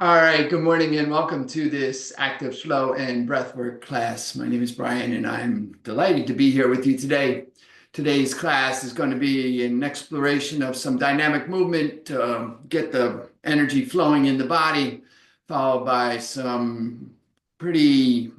All right, good morning and welcome to this active flow and breathwork class. My name is Brian and I'm delighted to be here with you today. Today's class is going to be an exploration of some dynamic movement to get the energy flowing in the body, followed by some pretty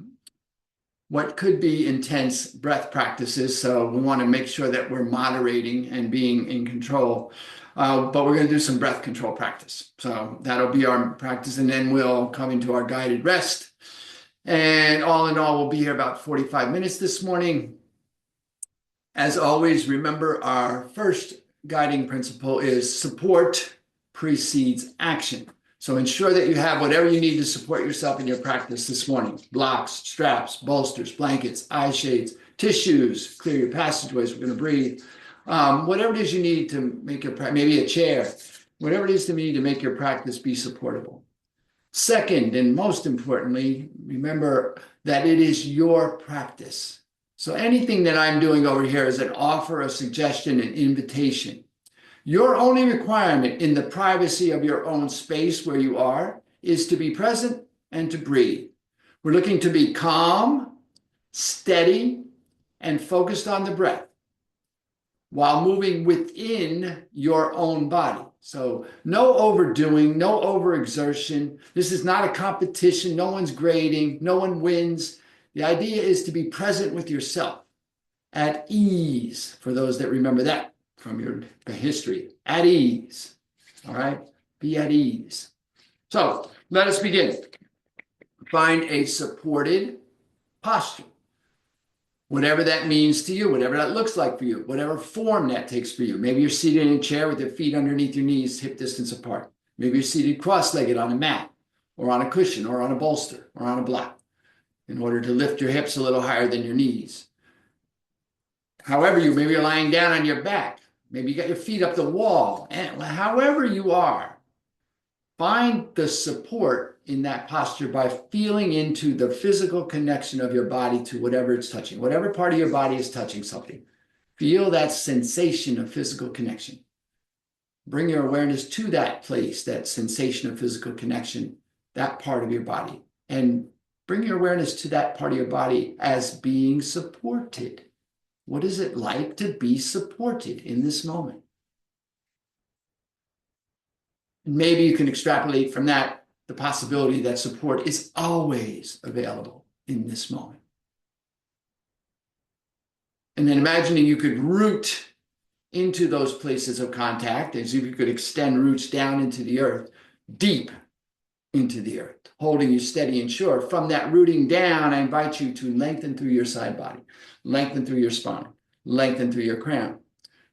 what could be intense breath practices. So we want to make sure that we're moderating and being in control. But we're going to do some breath control practice. So that'll be our practice, and then we'll come into our guided rest. And all in all, we'll be here about 45 minutes this morning. As always, remember our first guiding principle is support precedes action. So ensure that you have whatever you need to support yourself in your practice this morning. Blocks, straps, bolsters, blankets, eye shades, tissues, clear your passageways. We're going to breathe. Whatever it is you need to make your practice, maybe a chair, whatever it is you need to make your practice be supportable. Second, and most importantly, remember that it is your practice. So anything that I'm doing over here is an offer, a suggestion, an invitation. Your only requirement in the privacy of your own space where you are is to be present and to breathe. We're looking to be calm, steady, and focused on the breath while moving within your own body. So no overdoing, no overexertion. This is not a competition. No one's grading. No one wins. The idea is to be present with yourself, at ease, for those that remember that from your history, at ease. All right, be at ease. So let us begin. Find a supported posture, whatever that means to you, whatever that looks like for you, whatever form that takes for you. Maybe you're seated in a chair with your feet underneath your knees, hip distance apart. Maybe you're seated cross-legged on a mat or on a cushion or on a bolster or on a block in order to lift your hips a little higher than your knees. However, maybe you're lying down on your back. Maybe you got your feet up the wall. And however you are, find the support in that posture by feeling into the physical connection of your body to whatever it's touching. Whatever part of your body is touching something. Feel that sensation of physical connection. Bring your awareness to that place, that sensation of physical connection, that part of your body. And bring your awareness to that part of your body as being supported. What is it like to be supported in this moment? And maybe you can extrapolate from that the possibility that support is always available in this moment. And then imagining you could root into those places of contact, as if you could extend roots down into the earth, deep into the earth, holding you steady and sure. From that rooting down, I invite you to lengthen through your side body, lengthen through your spine, lengthen through your crown.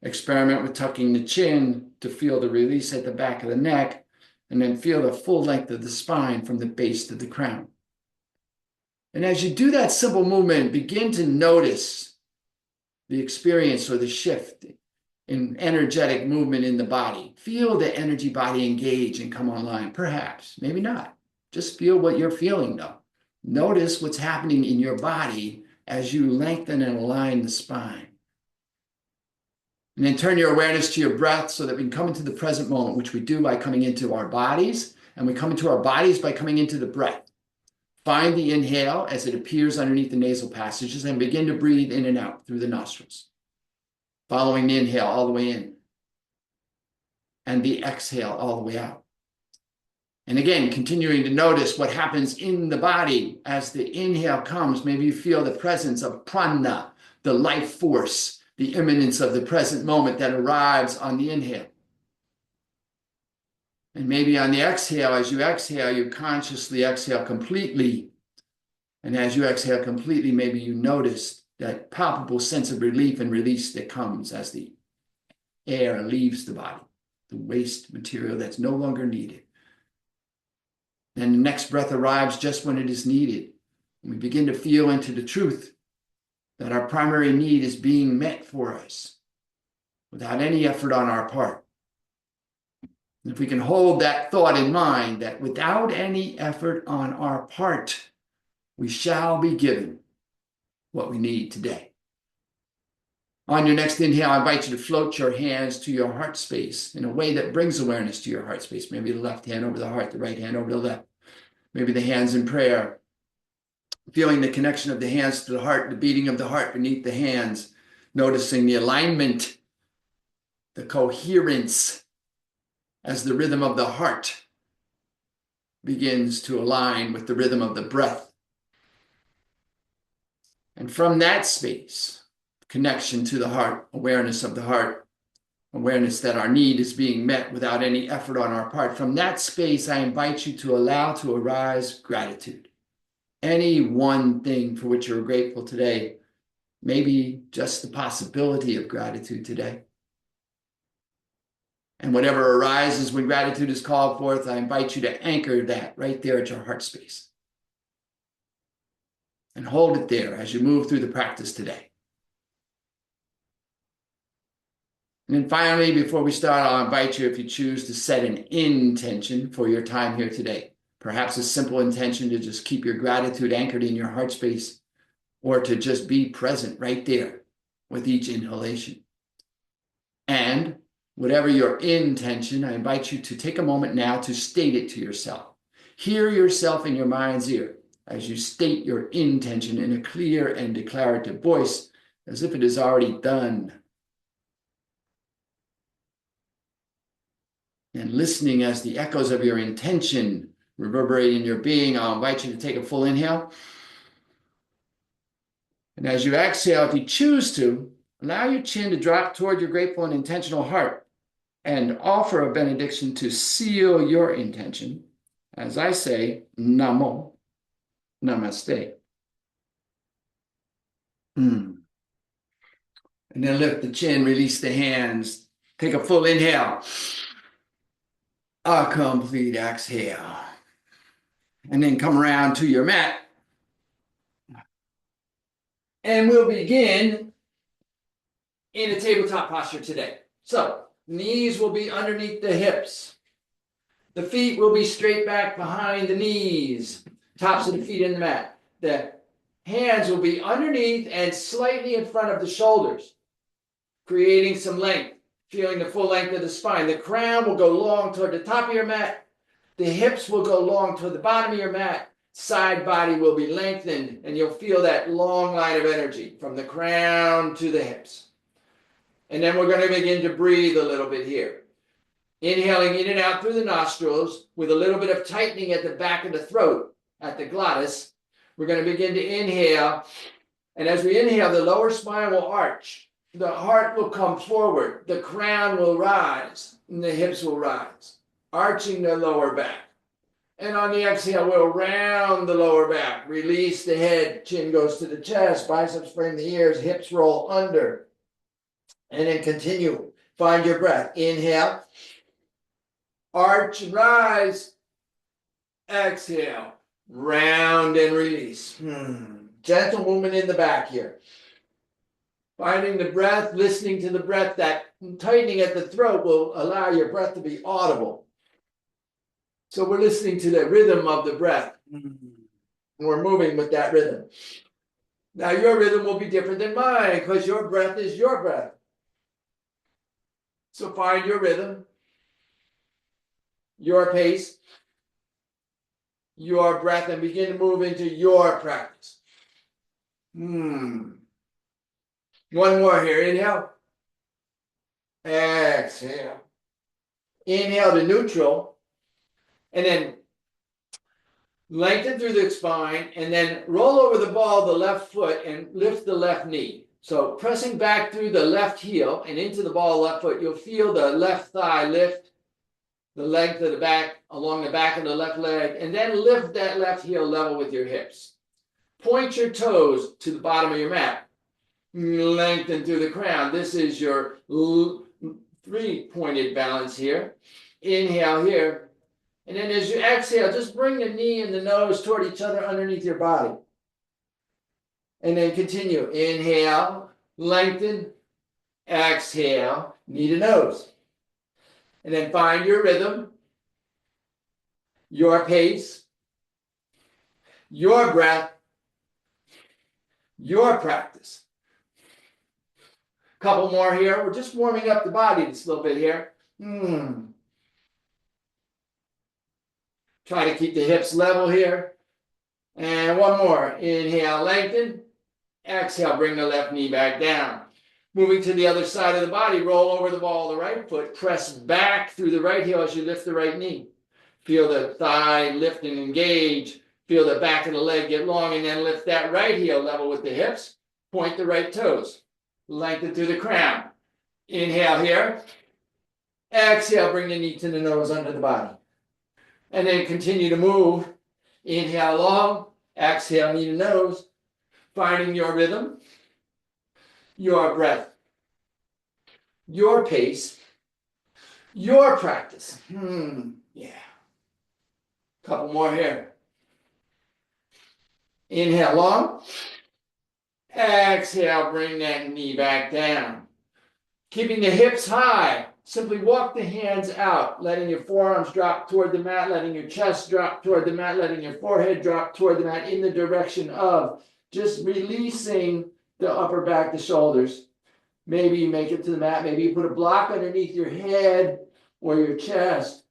Experiment with tucking the chin to feel the release at the back of the neck, and then feel the full length of the spine from the base to the crown. And as you do that simple movement, begin to notice the experience or the shift in energetic movement in the body. Feel the energy body engage and come online. Perhaps, maybe not. Just feel what you're feeling though. Notice what's happening in your body as you lengthen and align the spine. And then turn your awareness to your breath so that we can come into the present moment, which we do by coming into our bodies. And we come into our bodies by coming into the breath. Find the inhale as it appears underneath the nasal passages and begin to breathe in and out through the nostrils. Following the inhale all the way in. And the exhale all the way out. And again, continuing to notice what happens in the body as the inhale comes. Maybe you feel the presence of prana, the life force, the imminence of the present moment that arrives on the inhale. And maybe on the exhale, as you exhale, you consciously exhale completely. And as you exhale completely, maybe you notice that palpable sense of relief and release that comes as the air leaves the body, the waste material that's no longer needed. And the next breath arrives just when it is needed. And we begin to feel into the truth that our primary need is being met for us without any effort on our part. And if we can hold that thought in mind, that without any effort on our part, we shall be given what we need today. On your next inhale, I invite you to float your hands to your heart space in a way that brings awareness to your heart space. Maybe the left hand over the heart, the right hand over the left. Maybe the hands in prayer. Feeling the connection of the hands to the heart, the beating of the heart beneath the hands. Noticing the alignment, the coherence as the rhythm of the heart begins to align with the rhythm of the breath. And from that space, connection to the heart, awareness of the heart, awareness that our need is being met without any effort on our part. From that space, I invite you to allow to arise gratitude. Any one thing for which you're grateful today, maybe just the possibility of gratitude today. And whatever arises when gratitude is called forth, I invite you to anchor that right there at your heart space. And hold it there as you move through the practice today. And then finally, before we start, I'll invite you, if you choose, to set an intention for your time here today. Perhaps a simple intention to just keep your gratitude anchored in your heart space, or to just be present right there with each inhalation. And whatever your intention, I invite you to take a moment now to state it to yourself. Hear yourself in your mind's ear as you state your intention in a clear and declarative voice, as if it is already done. And listening as the echoes of your intention reverberate in your being, I'll invite you to take a full inhale. And as you exhale, if you choose to, allow your chin to drop toward your grateful and intentional heart and offer a benediction to seal your intention. As I say, Namo, Namaste. And then lift the chin, release the hands. Take a full inhale. A complete exhale. And then come around to your mat. And we'll begin in a tabletop posture today. So, knees will be underneath the hips. The feet will be straight back behind the knees. Tops of the feet in the mat. The hands will be underneath and slightly in front of the shoulders, creating some length, feeling the full length of the spine. The crown will go long toward the top of your mat. The hips will go long toward the bottom of your mat. Side body will be lengthened, and you'll feel that long line of energy from the crown to the hips. And then we're going to begin to breathe a little bit here. Inhaling in and out through the nostrils with a little bit of tightening at the back of the throat, at the glottis. We're going to begin to inhale. And as we inhale, the lower spine will arch. The heart will come forward. The crown will rise, and the hips will rise, arching the lower back. And on the exhale, we'll round the lower back. Release the head. Chin goes to the chest. Biceps frame the ears. Hips roll under. And then continue. Find your breath. Inhale. Arch and rise. Exhale. Round and release. Gentle movement in the back here. Finding the breath, listening to the breath. That tightening at the throat will allow your breath to be audible. So we're listening to the rhythm of the breath. And we're moving with that rhythm. Now your rhythm will be different than mine because your breath is your breath. So find your rhythm, your pace, your breath, and begin to move into your practice. One more here. Inhale. Exhale. Inhale to neutral. And then lengthen through the spine, and then roll over the ball of the left foot and lift the left knee. So pressing back through the left heel and into the ball of the left foot, you'll feel the left thigh lift, the length of the back, along the back of the left leg, and then lift that left heel level with your hips. Point your toes to the bottom of your mat. Lengthen through the crown. This is your three-pointed balance here. Inhale here. And then as you exhale, just bring the knee and the nose toward each other underneath your body. And then continue. Inhale, lengthen, exhale, knee to nose. And then find your rhythm, your pace, your breath, your practice. Couple more here. We're just warming up the body just a little bit here. Try to keep the hips level here. And one more. Inhale, lengthen. Exhale, bring the left knee back down. Moving to the other side of the body, roll over the ball of the right foot. Press back through the right heel as you lift the right knee. Feel the thigh lift and engage. Feel the back of the leg get long, and then lift that right heel level with the hips. Point the right toes. Lengthen through the crown. Inhale here. Exhale, bring the knee to the nose under the body. And then continue to move. Inhale long. Exhale, knee to nose. Finding your rhythm, your breath, your pace, your practice. Yeah. Couple more here. Inhale long. Exhale, bring that knee back down. Keeping the hips high. Simply walk the hands out, letting your forearms drop toward the mat, letting your chest drop toward the mat, letting your forehead drop toward the mat in the direction of just releasing the upper back, the shoulders. Maybe you make it to the mat. Maybe you put a block underneath your head or your chest.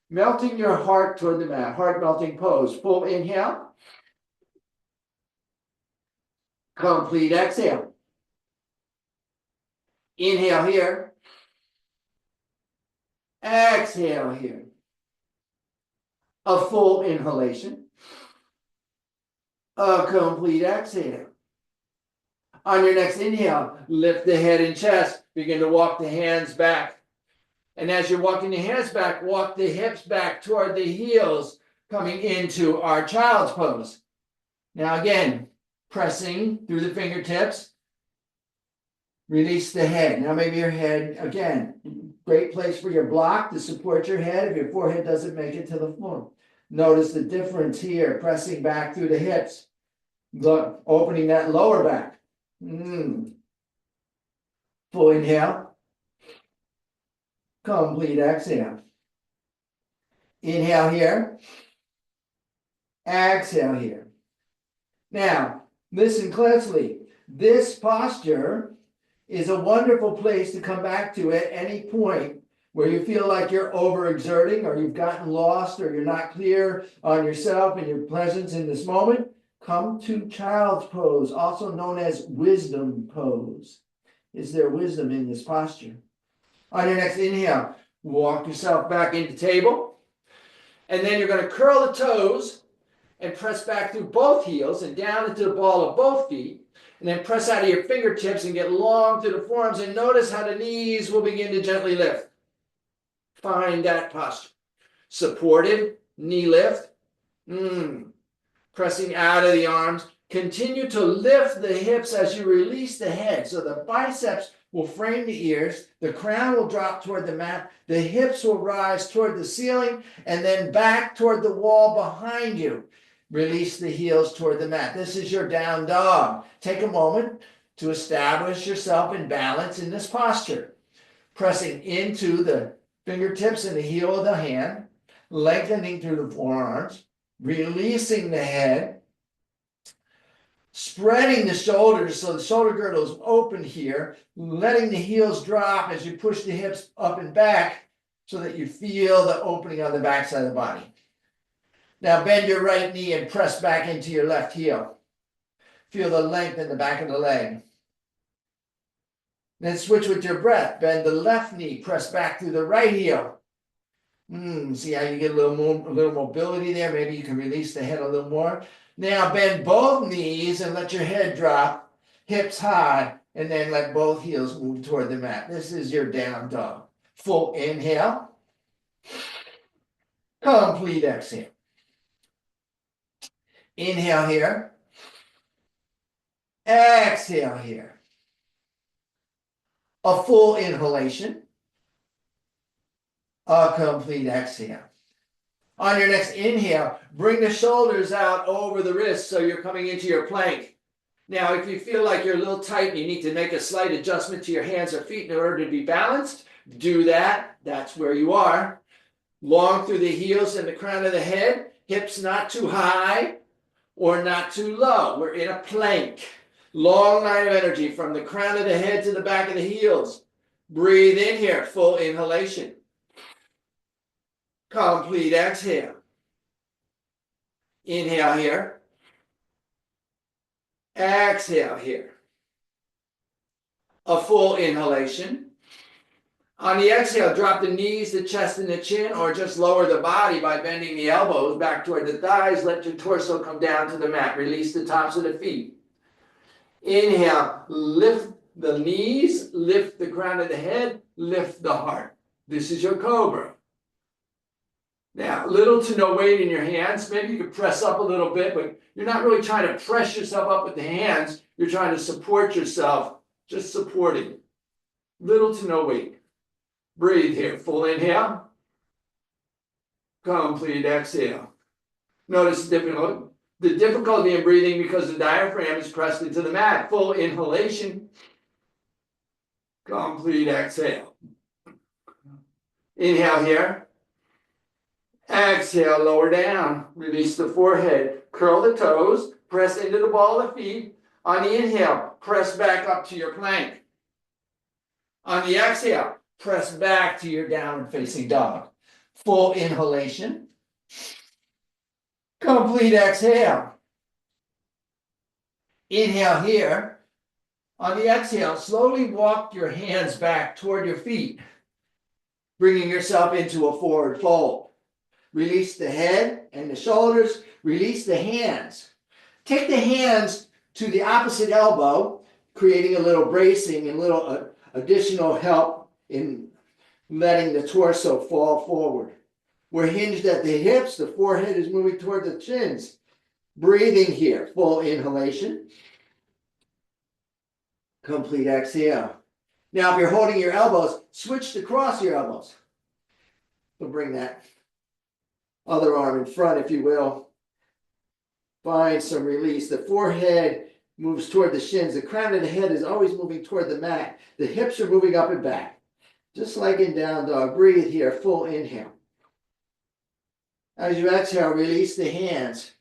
Melting your heart toward the mat. Heart melting pose. Full inhale. Complete exhale. Inhale here. Exhale here. A full inhalation. A complete exhale. On your next inhale, lift the head and chest. Begin to walk the hands back. And as you're walking the hands back, walk the hips back toward the heels, coming into our child's pose. Now again, pressing through the fingertips. Release the head. Now maybe your head, again, great place for your block to support your head if your forehead doesn't make it to the floor. Notice the difference here, pressing back through the hips. Look, opening that lower back. Full inhale. Complete exhale. Inhale here. Exhale here. Now, listen closely. This posture is a wonderful place to come back to at any point where you feel like you're overexerting or you've gotten lost or you're not clear on yourself and your presence in this moment. Come to child's pose, also known as wisdom pose. Is there wisdom in this posture? On your next inhale, walk yourself back into table. And then you're going to curl the toes and press back through both heels and down into the ball of both feet. And then press out of your fingertips and get long through the forearms. And notice how the knees will begin to gently lift. Find that posture. Supported, knee lift. Pressing out of the arms. Continue to lift the hips as you release the head. So the biceps will frame the ears. The crown will drop toward the mat. The hips will rise toward the ceiling and then back toward the wall behind you. Release the heels toward the mat. This is your down dog. Take a moment to establish yourself in balance in this posture. Pressing into the fingertips and the heel of the hand, lengthening through the forearms, releasing the head, spreading the shoulders so the shoulder girdle is open here, letting the heels drop as you push the hips up and back so that you feel the opening on the backside of the body. Now bend your right knee and press back into your left heel. Feel the length in the back of the leg. Then switch with your breath. Bend the left knee, press back through the right heel. See how you get a little mobility there? Maybe you can release the head a little more. Now bend both knees and let your head drop, hips high, and then let both heels move toward the mat. This is your down dog. Full inhale. Complete exhale. Inhale here. Exhale here. A full inhalation. A complete exhale. On your next inhale, bring the shoulders out over the wrists so you're coming into your plank. Now, if you feel like you're a little tight and you need to make a slight adjustment to your hands or feet in order to be balanced, do that. That's where you are. Long through the heels and the crown of the head, hips not too high or not too low. We're in a plank. Long line of energy from the crown of the head to the back of the heels. Breathe in here, full inhalation. Complete exhale. Inhale here. Exhale here. A full inhalation. On the exhale, drop the knees, the chest, and the chin, or just lower the body by bending the elbows back toward the thighs. Let your torso come down to the mat. Release the tops of the feet. Inhale, lift the knees, lift the crown of the head, lift the heart. This is your cobra. Now, little to no weight in your hands. Maybe you could press up a little bit, but you're not really trying to press yourself up with the hands. You're trying to support yourself, just supporting. Little to no weight. Breathe here. Full inhale. Complete exhale. Notice the difficulty in breathing because the diaphragm is pressed into the mat. Full inhalation. Complete exhale. Inhale here. Exhale, lower down. Release the forehead. Curl the toes. Press into the ball of the feet. On the inhale, press back up to your plank. On the exhale, press back to your downward facing dog. Full inhalation. Complete exhale. Inhale here. On the exhale, slowly walk your hands back toward your feet, bringing yourself into a forward fold. Release the head and the shoulders. Release the hands. Take the hands to the opposite elbow, creating a little bracing and little additional help in letting the torso fall forward. We're hinged at the hips. The forehead is moving toward the chins. Breathing here. Full inhalation. Complete exhale. Now, if you're holding your elbows, switch to cross your elbows. So bring that other arm in front, if you will. Find some release. The forehead moves toward the shins. The crown of the head is always moving toward the mat. The hips are moving up and back. Just like in down dog. Breathe here. Full inhale. As you exhale, release the hands.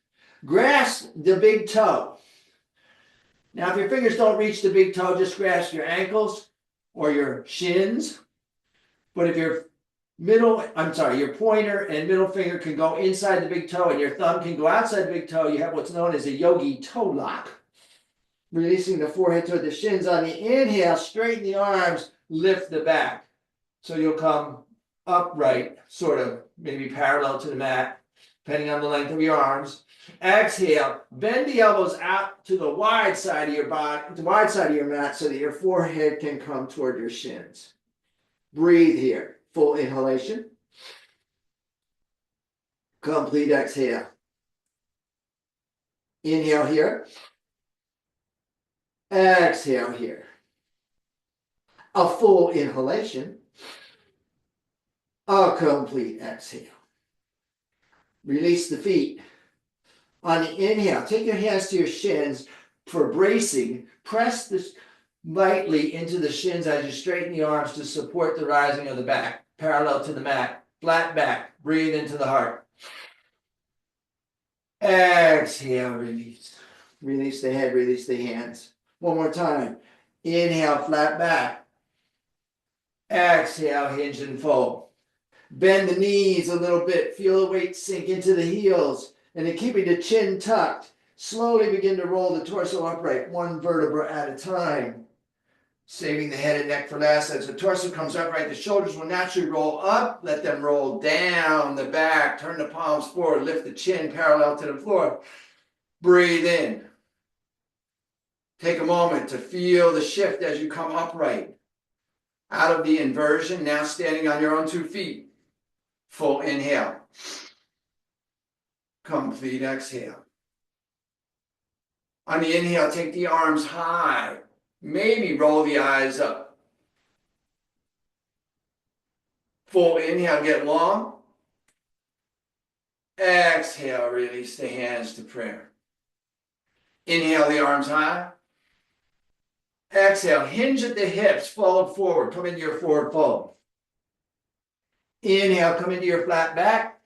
Grasp the big toe. Now, if your fingers don't reach the big toe, just grasp your ankles or your shins. But if your your pointer and middle finger can go inside the big toe and your thumb can go outside the big toe, you have what's known as a yogi toe lock. Releasing the forehead toward the shins. On the inhale, straighten the arms, lift the back. So you'll come upright, sort of, maybe parallel to the mat, depending on the length of your arms. Exhale, bend the elbows out to the wide side of your body, the wide side of your mat, so that your forehead can come toward your shins. Breathe here. Full inhalation. Complete exhale. Inhale here. Exhale here. A full inhalation. A complete exhale. Release the feet. On the inhale, take your hands to your shins for bracing. Press this lightly into the shins as you straighten the arms to support the rising of the back. Parallel to the mat. Flat back. Breathe into the heart. Exhale, release. Release the head, release the hands. One more time. Inhale, flat back. Exhale, hinge and fold. Bend the knees a little bit. Feel the weight sink into the heels. And then keeping the chin tucked, slowly begin to roll the torso upright, one vertebra at a time. Saving the head and neck for last. As the torso comes upright, the shoulders will naturally roll up. Let them roll down the back. Turn the palms forward. Lift the chin parallel to the floor. Breathe in. Take a moment to feel the shift as you come upright. Out of the inversion, now standing on your own 2 feet. Full inhale. Complete exhale. On the inhale, take the arms high. Maybe roll the eyes up. Full inhale, get long. Exhale, release the hands to prayer. Inhale the arms high. Exhale, hinge at the hips, fold forward. Come into your forward fold. Inhale, come into your flat back.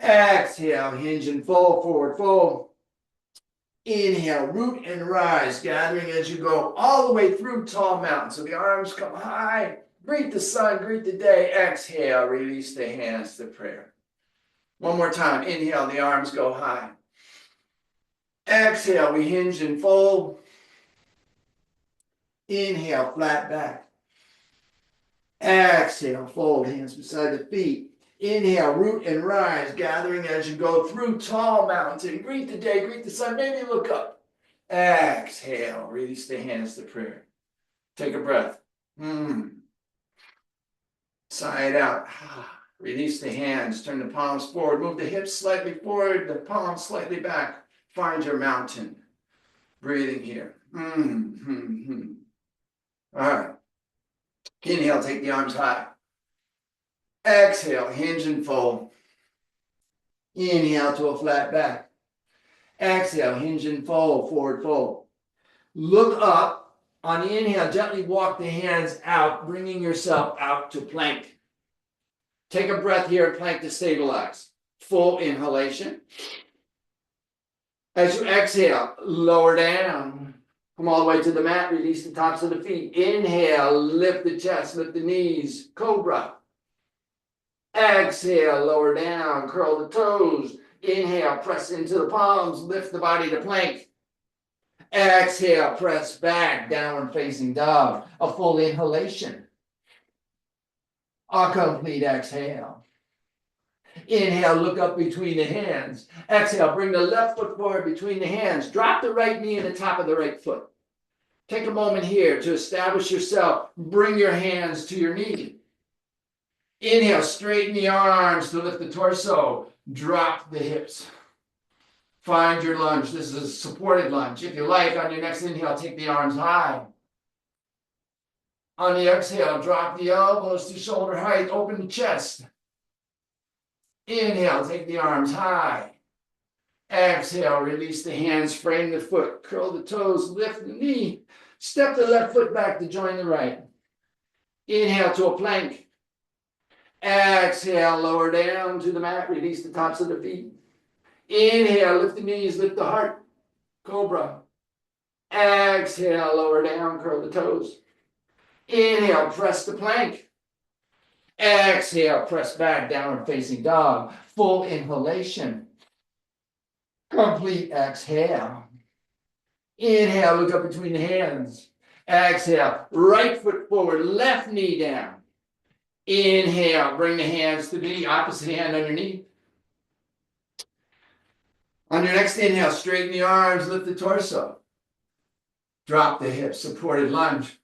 Exhale, hinge and fold, forward fold. Inhale, root and rise, gathering as you go all the way through tall mountain. So the arms come high, greet the sun, greet the day. Exhale, release the hands to prayer. One more time. Inhale, the arms go high. Exhale, we hinge and fold. Inhale, flat back. Exhale, fold, hands beside the feet. Inhale, root and rise, gathering as you go through tall mountain. Greet the day, greet the sun, maybe look up. Exhale, release the hands to prayer. Take a breath. Sigh it out. Release the hands, turn the palms forward, move the hips slightly forward, the palms slightly back. Find your mountain. Breathing here. All right. Inhale, take the arms high. Exhale, hinge and fold. Inhale to a flat back. Exhale, hinge and fold, forward fold. Look up. On the inhale, gently walk the hands out, bringing yourself out to plank. Take a breath here, plank to stabilize. Full inhalation. As you exhale, lower down. Come all the way to the mat, release the tops of the feet. Inhale, lift the chest, lift the knees, cobra. Exhale, lower down, curl the toes. Inhale, press into the palms, lift the body to plank. Exhale, press back, downward facing dog. A full inhalation. A complete exhale. Inhale, look up between the hands. Exhale, bring the left foot forward between the hands. Drop the right knee in the top of the right foot. Take a moment here to establish yourself. Bring your hands to your knee. Inhale, straighten the arms to lift the torso. Drop the hips. Find your lunge. This is a supported lunge. If you like, on your next inhale, take the arms high. On the exhale, drop the elbows to shoulder height. Open the chest. Inhale, take the arms high. Exhale, release the hands, frame the foot, curl the toes, lift the knee. Step the left foot back to join the right. Inhale to a plank. Exhale, lower down to the mat, release the tops of the feet. Inhale, lift the knees, lift the heart, cobra. Exhale, lower down, curl the toes. Inhale, press the plank. Exhale, press back, downward facing dog. Full inhalation. Complete exhale. Inhale, look up between the hands. Exhale, right foot forward, left knee down. Inhale, bring the hands to the knee, opposite hand underneath. On your next inhale, straighten the arms, lift the torso. Drop the hips, supported lunge.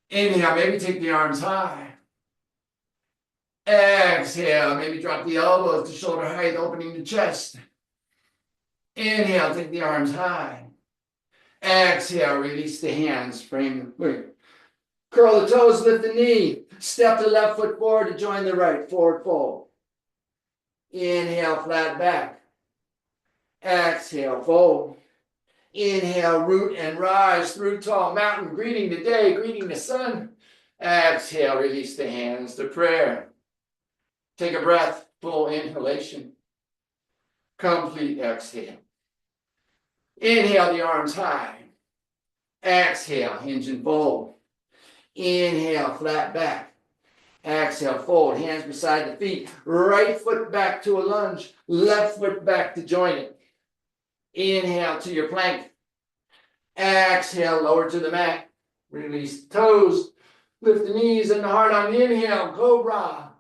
Inhale, maybe take the arms high. Exhale, maybe drop the elbows to shoulder height, opening the chest. Inhale, take the arms high. Exhale, release the hands, frame the foot. Curl the toes, lift the knee. Step the left foot forward to join the right, forward fold. Inhale, flat back. Exhale, fold. Inhale, root and rise through tall mountain, greeting the day, greeting the sun. Exhale, release the hands to prayer. Take a breath, full inhalation. Complete exhale. Inhale, the arms high. Exhale, hinge and fold. Inhale, flat back. Exhale, fold, hands beside the feet. Right foot back to a lunge. Left foot back to join it. Inhale to your plank. Exhale, lower to the mat. Release the toes. Lift the knees and the heart on the inhale, cobra.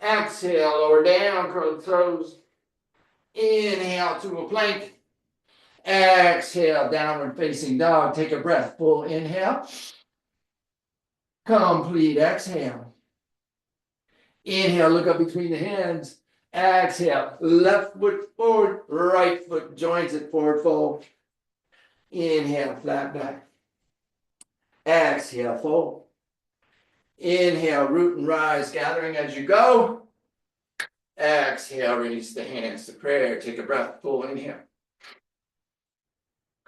Exhale, lower down, curl the toes. Inhale to a plank. Exhale, downward facing dog. Take a breath, full inhale. Complete exhale. Inhale, look up between the hands. Exhale, left foot forward, right foot joins it, forward fold. Inhale, flat back. Exhale, fold. Inhale, root and rise, gathering as you go. Exhale, release the hands to prayer. Take a breath, full inhale.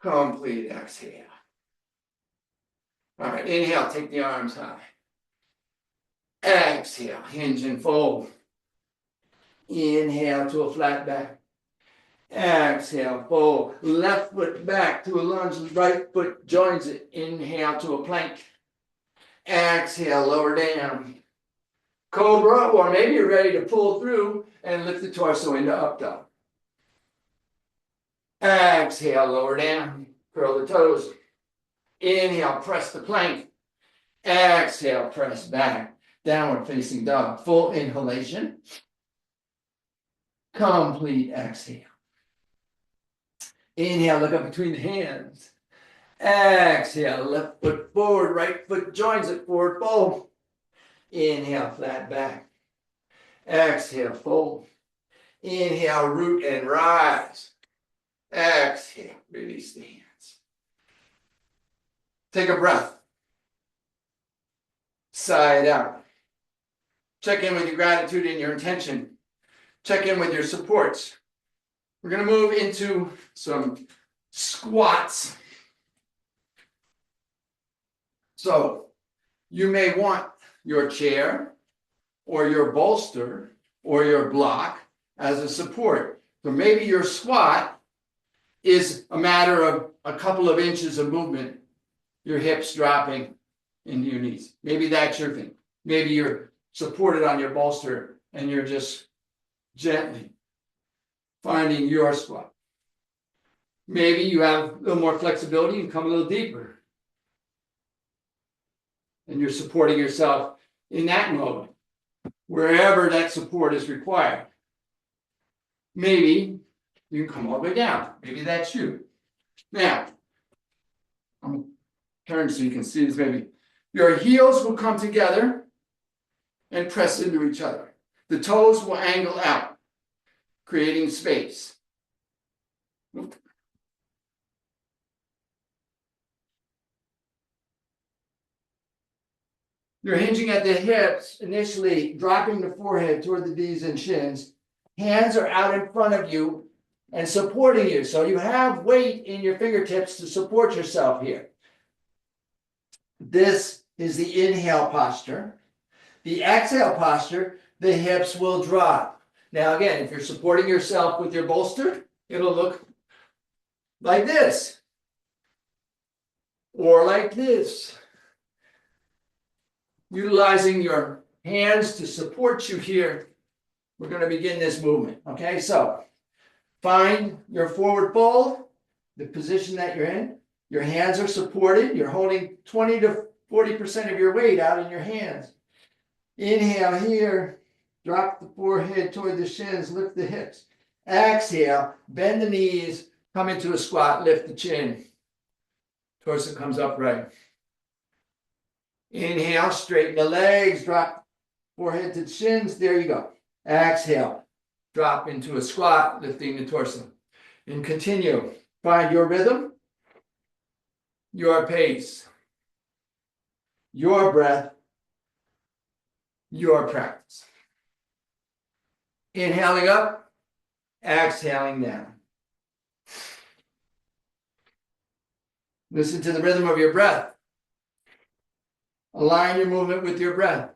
Complete exhale. All right, inhale, take the arms high. Exhale, hinge and fold. Inhale to a flat back. Exhale, fold. Left foot back to a lunge. Right foot joins it. Inhale to a plank. Exhale, lower down. Cobra, or maybe you're ready to pull through and lift the torso into up dog. Exhale, lower down. Curl the toes. Inhale, press the plank. Exhale, press back. Downward facing dog. Full inhalation. Complete exhale. Inhale, look up between the hands. Exhale, left foot forward, right foot joins it, forward fold. Inhale, flat back. Exhale, fold. Inhale, root and rise. Exhale, release the hands. Take a breath. Sigh it out. Check in with your gratitude and your intention. Check in with your supports. We're going to move into some squats. So you may want your chair or your bolster or your block as a support. So maybe your squat is a matter of a couple of inches of movement, your hips dropping into your knees. Maybe that's your thing. Maybe you're supported on your bolster and you're just gently finding your squat. Maybe you have a little more flexibility and come a little deeper. And you're supporting yourself in that mode, wherever that support is required. Maybe you can come all the way down. Maybe that's you. Now, I'm going to turn so you can see this maybe. Your heels will come together and press into each other. The toes will angle out, creating space. You're hinging at the hips, initially dropping the forehead toward the knees and shins. Hands are out in front of you and supporting you. So you have weight in your fingertips to support yourself here. This is the inhale posture. The exhale posture, the hips will drop. Now again, if you're supporting yourself with your bolster, it'll look like this. Or like this. Utilizing your hands to support you here, we're going to begin this movement. Okay, so find your forward fold, the position that you're in. Your hands are supported. You're holding 20 to 40% of your weight out in your hands. Inhale here, drop the forehead toward the shins, lift the hips. Exhale, bend the knees, come into a squat, lift the chin. Torso comes upright. Inhale, straighten the legs, drop forehead to the shins. There you go. Exhale, drop into a squat, lifting the torso. And continue. Find your rhythm, your pace, your breath, your practice. Inhaling up, exhaling down. Listen to the rhythm of your breath. Align your movement with your breath.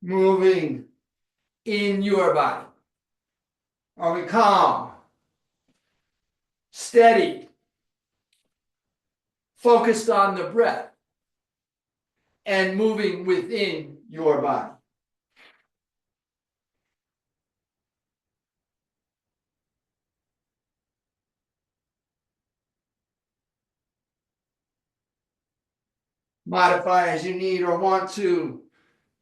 Moving in your body. Are we calm? Steady? Focused on the breath and moving within your body. Modify as you need or want to.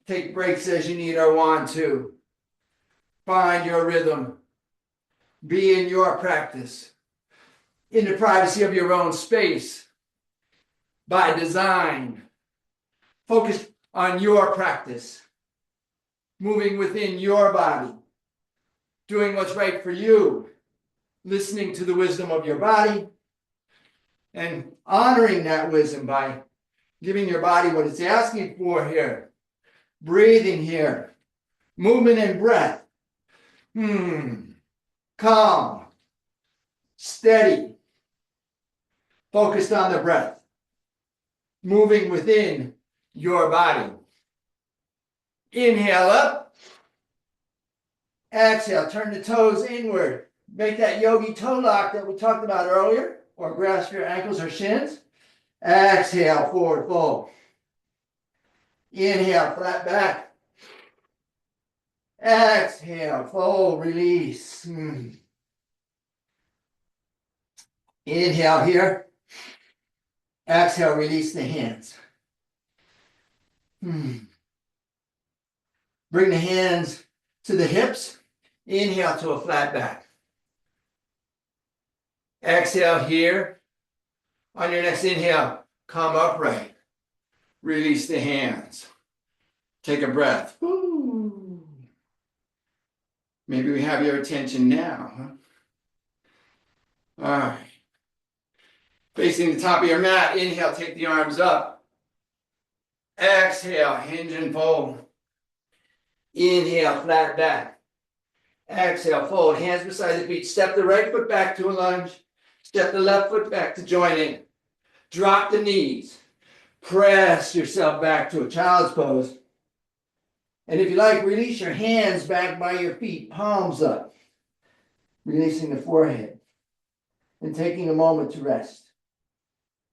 Take breaks as you need or want to. Find your rhythm. Be in your practice. In the privacy of your own space. By design. Focus on your practice. Moving within your body. Doing what's right for you. Listening to the wisdom of your body. And honoring that wisdom by giving your body what it's asking for here. Breathing here. Movement and breath. Calm. Steady. Focused on the breath. moving within your body. Inhale up. Exhale, turn the toes inward. Make that yogi toe lock that we talked about earlier, or grasp your ankles or shins. Exhale, forward fold. Inhale, flat back. Exhale, fold, release. Inhale here. Exhale, release the hands. Bring the hands to the hips. Inhale to a flat back. Exhale here. On your next inhale, come upright. Release the hands. Take a breath. Woo. Maybe we have your attention now. Huh? All right. Facing the top of your mat, inhale, take the arms up. Exhale, hinge and fold. Inhale, flat back. Exhale, fold. Hands beside the feet. Step the right foot back to a lunge. Step the left foot back to join in. Drop the knees. Press yourself back to a child's pose. And if you like, release your hands back by your feet, palms up. Releasing the forehead. And taking a moment to rest.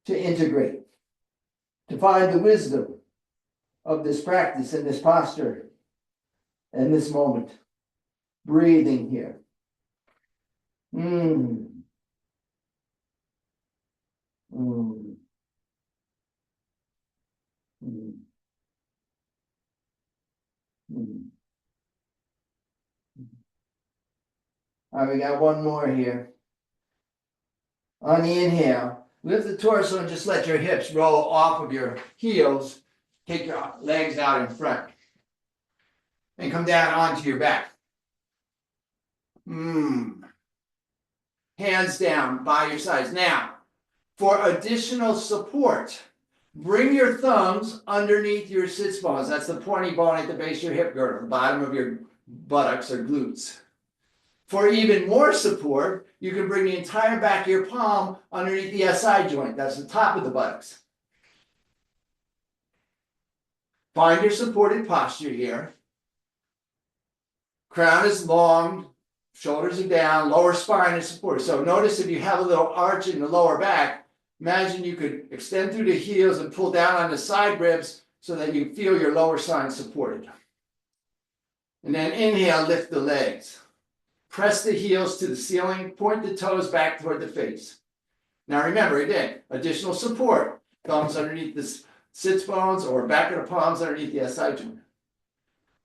To integrate. To find the wisdom of this practice and this posture. And this moment. Breathing here. All right, we got one more here. On the inhale, lift the torso and just let your hips roll off of your heels. Take your legs out in front. And come down onto your back. Hands down by your sides. Now, for additional support, bring your thumbs underneath your sits bones. That's the pointy bone at the base of your hip girdle, the bottom of your buttocks or glutes. For even more support, you can bring the entire back of your palm underneath the SI joint. That's the top of the buttocks. Find your supported posture here. Crown is long, shoulders are down, lower spine is supported. So notice if you have a little arch in the lower back, imagine you could extend through the heels and pull down on the side ribs so that you feel your lower spine supported. And then inhale, lift the legs. Press the heels to the ceiling, point the toes back toward the face. Now remember, again, additional support. Thumbs underneath the sits bones or back of the palms underneath the SI joint.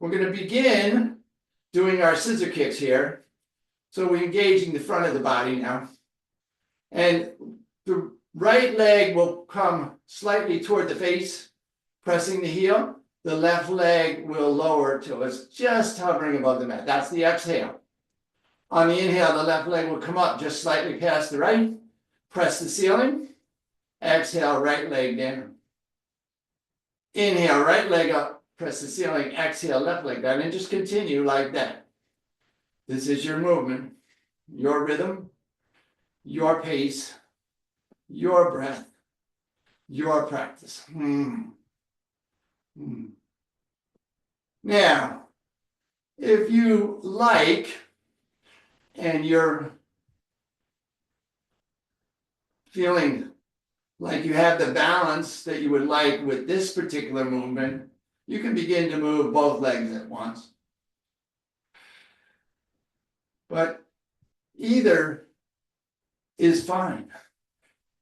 We're going to begin doing our scissor kicks here. So we're engaging the front of the body now. And the right leg will come slightly toward the face, pressing the heel. The left leg will lower till it's just hovering above the mat. That's the exhale. On the inhale, the left leg will come up just slightly past the right. Press the ceiling. Exhale, right leg down. Inhale, right leg up. Press the ceiling. Exhale, left leg down. And just continue like that. This is your movement, your rhythm, your pace, your breath, your practice. Now, if you like, and you're feeling like you have the balance that you would like with this particular movement, you can begin to move both legs at once. But either is fine.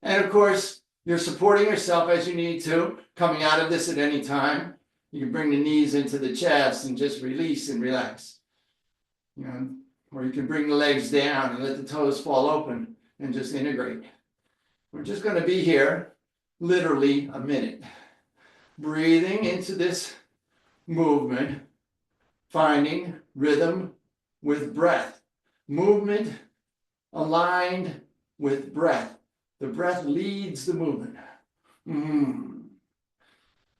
And of course, you're supporting yourself as you need to, coming out of this at any time. You can bring the knees into the chest and just release and relax. Or you can bring the legs down and let the toes fall open and just integrate. We're just going to be here literally a minute. Breathing into this movement, finding rhythm with breath. Movement aligned with breath. The breath leads the movement.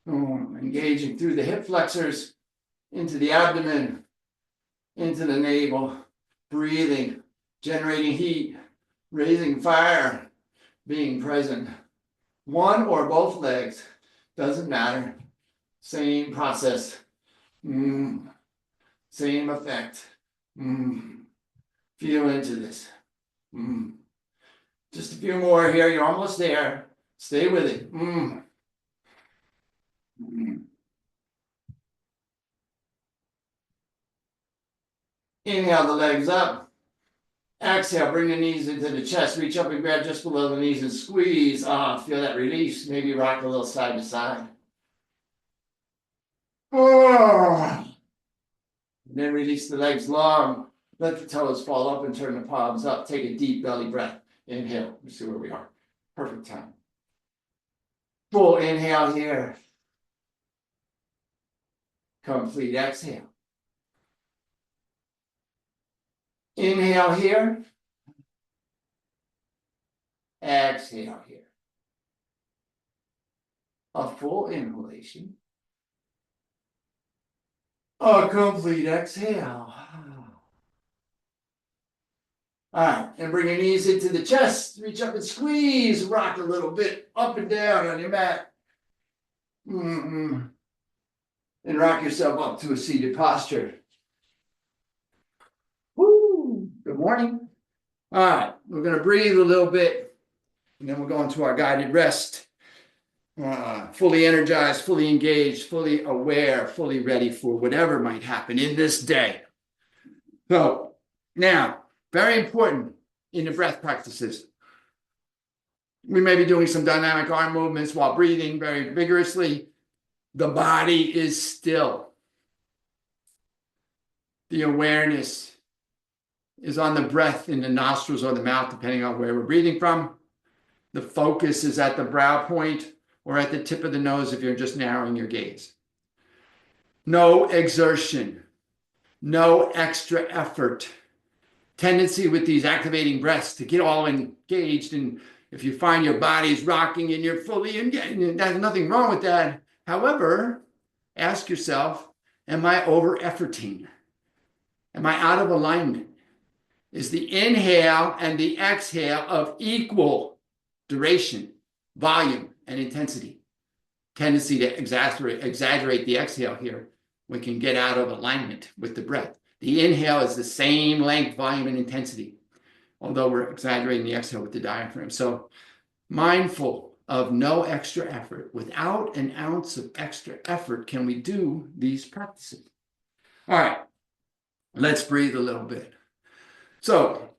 Engaging through the hip flexors, into the abdomen, into the navel. Breathing, generating heat, raising fire, being present. One or both legs Doesn't matter. Same process. Same effect. Feel into this. Just a few more here. You're almost there. Stay with it. Inhale the legs up. Exhale, bring the knees into the chest. Reach up and grab just below the knees and squeeze. Feel that release. Maybe rock a little side to side. And then release the legs long. Let the toes fall up and turn the palms up. Take a deep belly breath. Inhale. Let's see where we are. Perfect time. Full inhale here. Complete exhale. Inhale here. Exhale here. A full inhalation. A complete exhale. All right, and bring your knees into the chest. Reach up and squeeze. Rock a little bit up and down on your mat. And rock yourself up to a seated posture. Woo! Good morning. All right, we're going to breathe a little bit, and then we'll go into our guided rest. Fully energized, fully engaged, fully aware, fully ready for whatever might happen in this day. So now, very important in the breath practices. We may be doing some dynamic arm movements while breathing very vigorously. The body is still. The awareness is on the breath in the nostrils or the mouth, depending on where we're breathing from. The focus is at the brow point or at the tip of the nose if you're just narrowing your gaze. No exertion, no extra effort. Tendency with these activating breaths to get all engaged, and if you find your body's rocking and you're fully engaged, there's nothing wrong with that. However, ask yourself, am I over-efforting? Am I out of alignment? Is the inhale and the exhale of equal duration, volume, and intensity? Tendency to exaggerate the exhale here. We can get out of alignment with the breath. The inhale is the same length, volume, and intensity, although we're exaggerating the exhale with the diaphragm. So mindful of no extra effort. Without an ounce of extra effort, can we do these practices? All right, let's breathe a little bit. So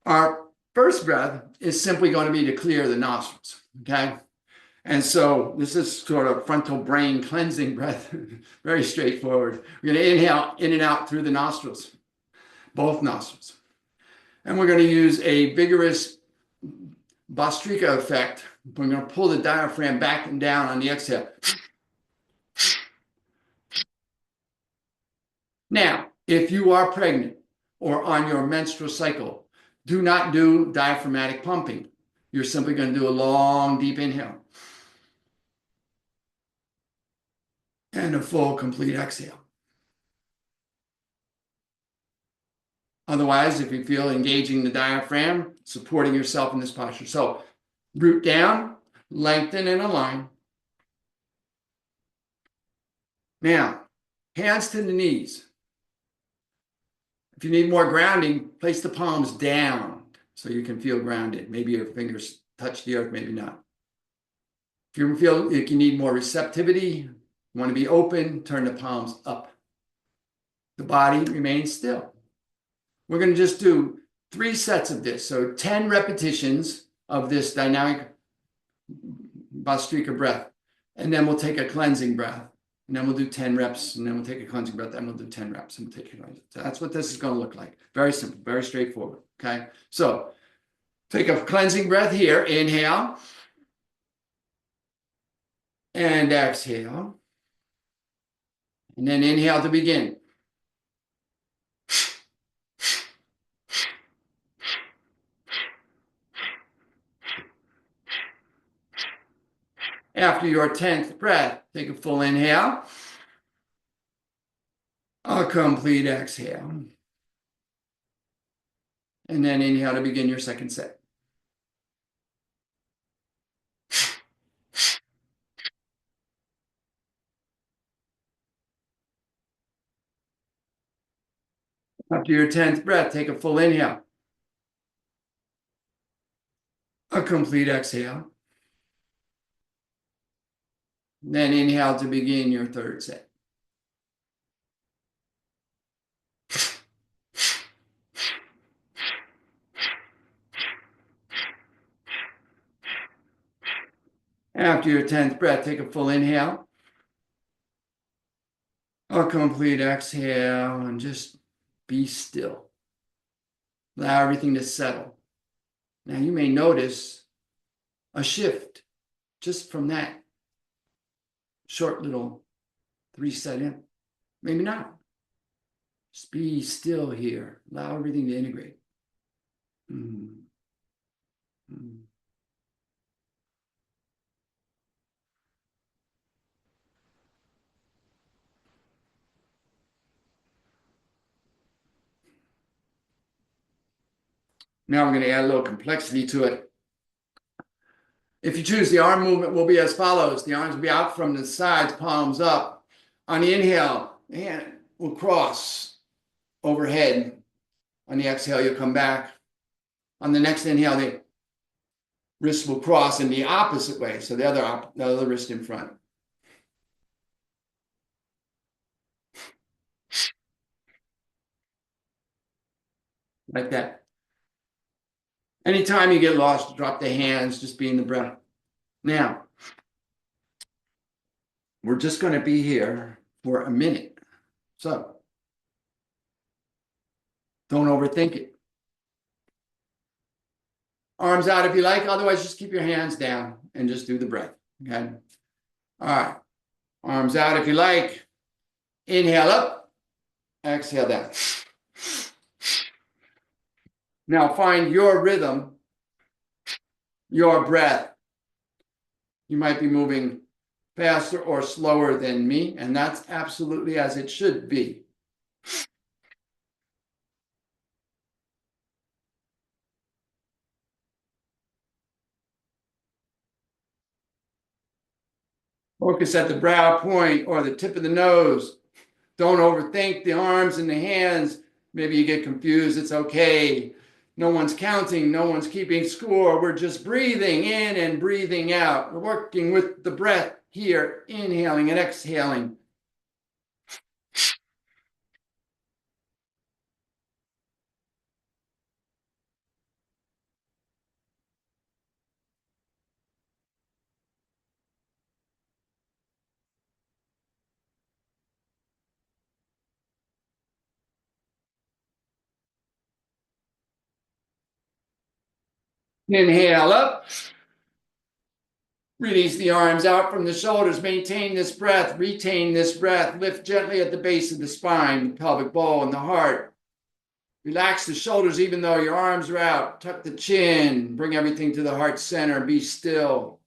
our first breath is simply going to be to clear the nostrils, okay? And so this is sort of frontal brain cleansing breath, very straightforward. We're going to inhale in and out through the nostrils, both nostrils. And we're going to use a vigorous Bhastrika effect. We're going to pull the diaphragm back and down on the exhale. Now, if you are pregnant or on your menstrual cycle, do not do diaphragmatic pumping. You're simply going to do a long, deep inhale. And a full, complete exhale. Otherwise, if you feel engaging the diaphragm, supporting yourself in this posture. So, root down, lengthen and align. Now, hands to the knees. If you need more grounding, place the palms down so you can feel grounded. Maybe your fingers touch the earth, maybe not. If you feel like you need more receptivity, you want to be open, turn the palms up. The body remains still. We're going to just do 3 sets of this. So 10 repetitions of this dynamic Bhastrika breath. And then we'll take a cleansing breath. And then we'll do 10 reps. And then we'll take a cleansing breath. And we'll do 10 reps. And we'll take a cleansing. So that's what this is going to look like. Very simple, very straightforward. Okay. So take a cleansing breath here. Inhale. And exhale. And then inhale to begin. After your 10th breath, take a full inhale. A complete exhale. And then inhale to begin your second set. After your 10th breath, take a full inhale, a complete exhale. Then inhale to begin your third set. After your 10th breath, take a full inhale, a complete exhale, and just be still. Allow everything to settle. Now you may notice a shift just from that short little 3-set in. Maybe not. Just be still here. Allow everything to integrate. Mm. Mm. Now I'm going to add a little complexity to it. If you choose, the arm movement will be as follows. The arms will be out from the sides, palms up. On the inhale, the hand will cross overhead. On the exhale, you'll come back. On the next inhale, the wrists will cross in the opposite way. So the other wrist in front. Like that. Anytime you get lost, drop the hands, just be in the breath. Now, we're just going to be here for a minute. So, don't overthink it. Arms out if you like. Otherwise, just keep your hands down and just do the breath. Okay? All right. Arms out if you like. Inhale up. Exhale down. Now, find your rhythm, your breath. You might be moving faster or slower than me, and that's absolutely as it should be. Focus at the brow point or the tip of the nose. Don't overthink the arms and the hands. Maybe you get confused. It's okay. No one's counting. No one's keeping score. We're just breathing in and breathing out. We're working with the breath here, inhaling and exhaling. Inhale up. Release the arms out from the shoulders. Maintain this breath. Retain this breath. Lift gently at the base of the spine, the pelvic bowl, and the heart. Relax the shoulders even though your arms are out. Tuck the chin. Bring everything to the heart center. Be still.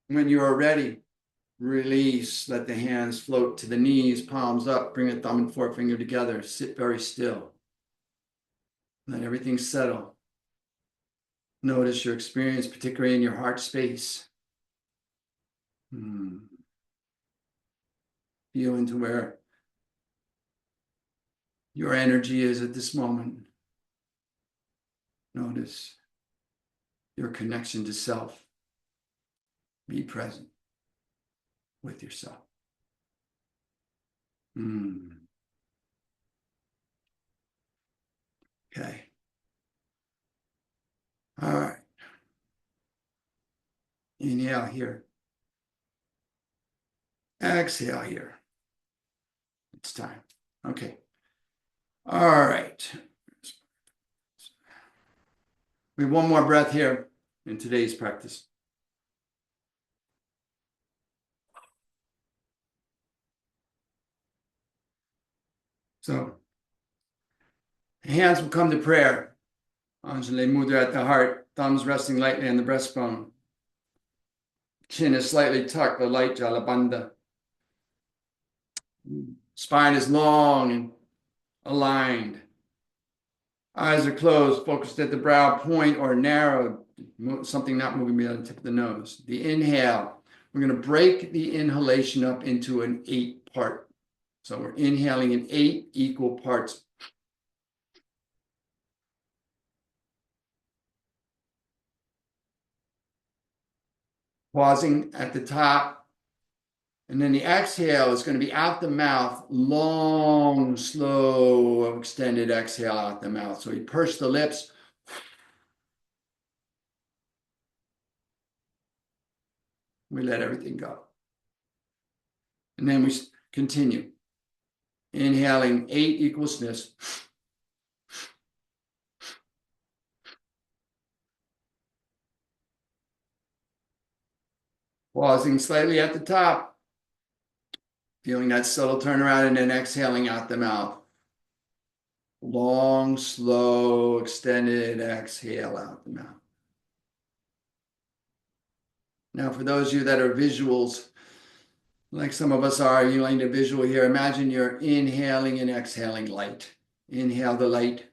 When you are ready, release. Let the hands float to the knees, palms up. Bring a thumb and forefinger together. Sit very still. Let everything settle. Notice your experience, particularly in your heart space. Feel into where your energy is at this moment. Notice your connection to self. Be present with yourself. Okay. All right. Inhale here. Exhale here. It's time. Okay. All right. We have one more breath here in today's practice. So, hands will come to prayer. Anjali Mudra at the heart, thumbs resting lightly on the breastbone. Chin is slightly tucked, the light Jalabandha. Spine is long and aligned. Eyes are closed, focused at the brow point or narrowed, something not moving beyond the tip of the nose. The inhale We're going to break the inhalation up into an 8-part. So we're inhaling in 8 equal parts. Pausing at the top. And then the exhale is going to be out the mouth, long, slow, extended exhale out the mouth. So we purse the lips. We let everything go. And then we continue. Inhaling 8 equals sniffs. Pausing slightly at the top. Feeling that subtle turnaround and then exhaling out the mouth. Long, slow, extended exhale out the mouth. Now, for those of you that are visuals, like some of us are, you need a visual here. Imagine you're inhaling and exhaling light. Inhale the light.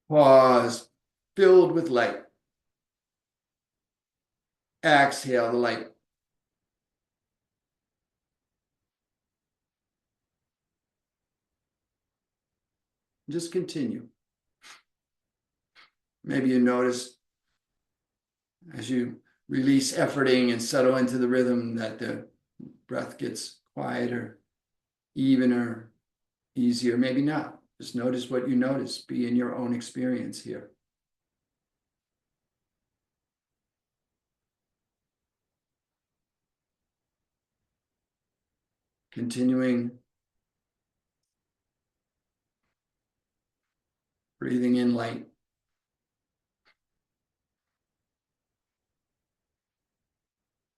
Pause, filled with light. Exhale the light. Just continue. Maybe you notice as you release efforting and settle into the rhythm that the breath gets quieter, evener, easier. Maybe not. Just notice what you notice. Be in your own experience here. Continuing. Breathing in light.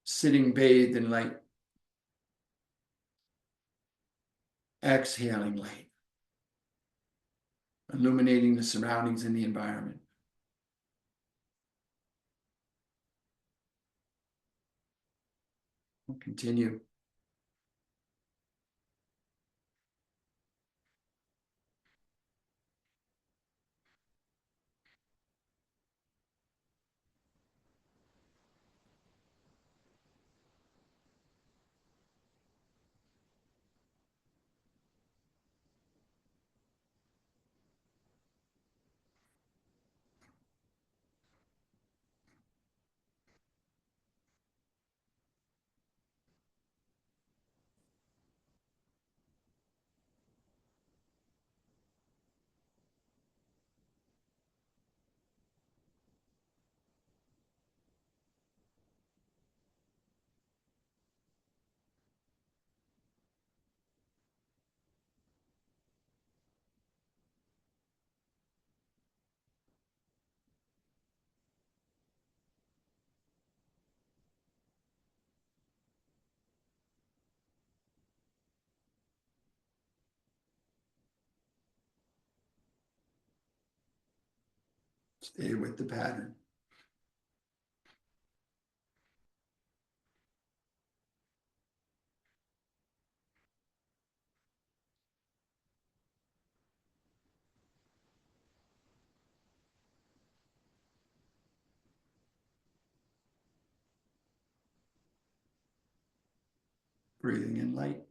Sitting bathed in light. Exhaling light. Illuminating the surroundings and the environment. We'll continue. Stay with the pattern. Breathing in light.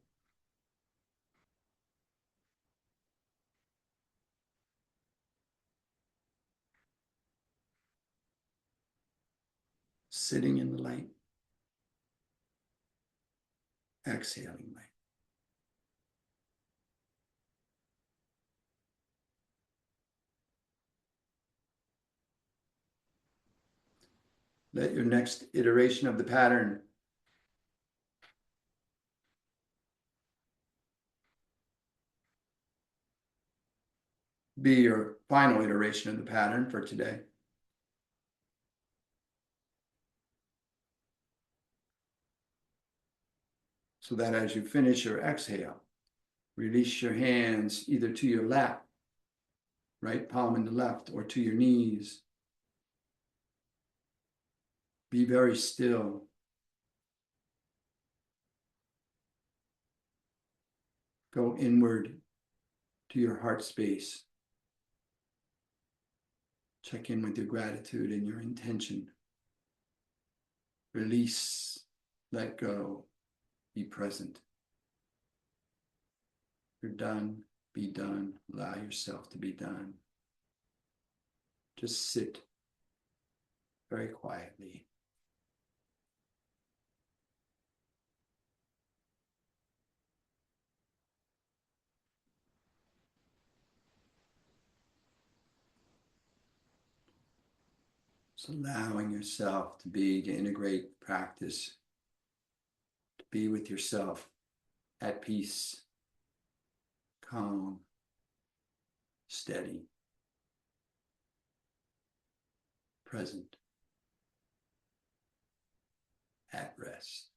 Sitting in the light. Exhaling light. Let your next iteration of the pattern be your final iteration of the pattern for today. So that as you finish your exhale, release your hands either to your lap, right palm in the left, or to your knees. Be very still. Go inward to your heart space. Check in with your gratitude and your intention. Release, let go, be present. You're done, be done. Allow yourself to be done. Just sit very quietly. Just allowing yourself to integrate practice, to be with yourself at peace, calm, steady, present, at rest.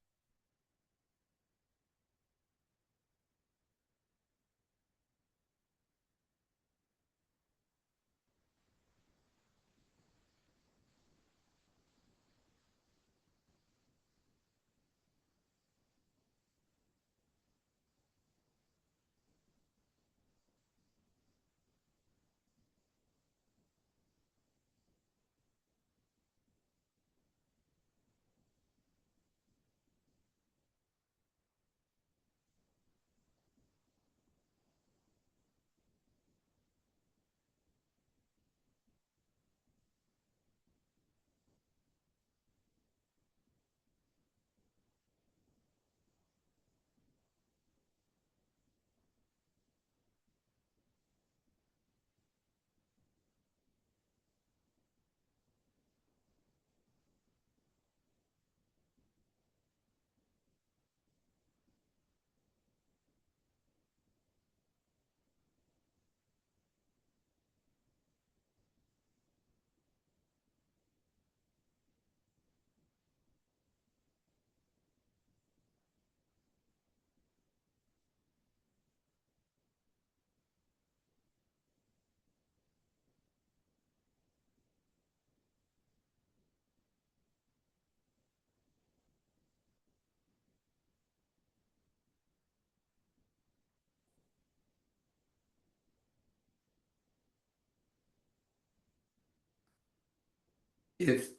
If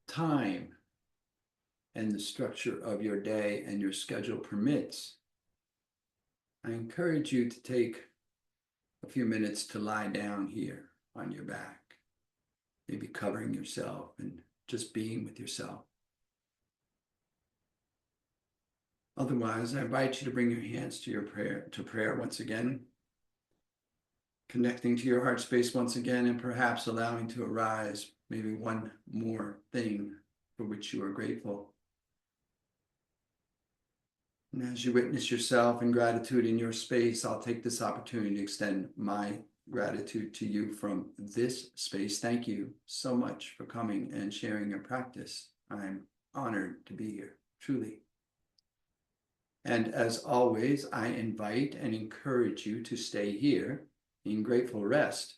time and the structure of your day and your schedule permits, I encourage you to take a few minutes to lie down here on your back, maybe covering yourself and just being with yourself. Otherwise, I invite you to bring your hands to prayer once again, connecting to your heart space once again, and perhaps allowing to arise maybe one more thing for which you are grateful. And as you witness yourself in gratitude in your space, I'll take this opportunity to extend my gratitude to you from this space. Thank you so much for coming and sharing your practice. I'm honored to be here, truly. And as always, I invite and encourage you to stay here in grateful rest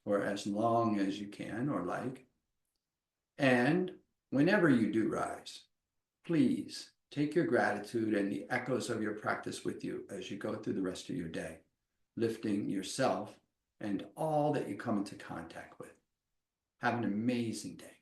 for as long as you can or like. And whenever you do rise, please take your gratitude and the echoes of your practice with you as you go through the rest of your day, lifting yourself and all that you come into contact with. Have an amazing day.